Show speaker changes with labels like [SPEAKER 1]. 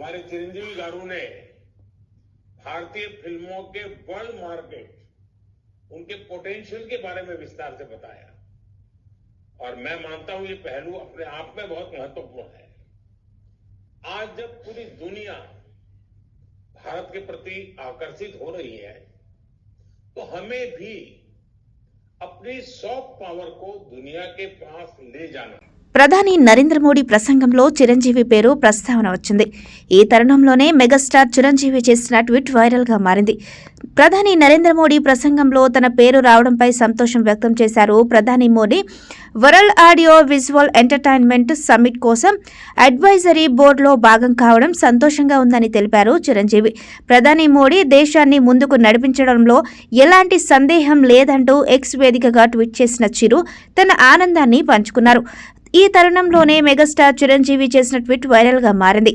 [SPEAKER 1] हमारे चिरंजीवी गारू ने भारतीय फिल्मों के वर्ल्ड मार्केट, उनके पोटेंशियल के बारे में विस्तार से बताया और मैं मानता हूं ये पहलू अपने आप में बहुत महत्वपूर्ण है। आज जब पूरी दुनिया भारत के प्रति आकर्षित हो रही है तो हमें भी अपनी सॉफ्ट पावर को दुनिया के पास ले जाना।
[SPEAKER 2] ప్రధాని నరేంద్ర మోడీ ప్రసంగంలో చిరంజీవి పేరు ప్రస్తావన వచ్చింది. ఈ తరుణంలోనే మెగాస్టార్ చిరంజీవి చేసిన ట్వీట్ వైరల్గా మారింది. ప్రధాని నరేంద్ర మోడీ ప్రసంగంలో తన పేరు రావడంపై సంతోషం వ్యక్తం చేశారు. ప్రధాని Modi world audio visual entertainment summit కోసం అడ్వైజరీ బోర్డులో భాగం కావడం సంతోషంగా ఉందని తెలిపారు చిరంజీవి. ప్రధాని మోడీ దేశాన్ని ముందుకు నడిపించడంలో ఎలాంటి సందేహం లేదంటూ ఎక్స్ వేదికగా ట్వీట్ చేసిన చిరు తన ఆనందాన్ని పంచుకున్నారు. ఈ తరుణంలోనే మెగాస్టార్ చిరంజీవి చేసిన ట్వీట్ వైరల్గా మారింది.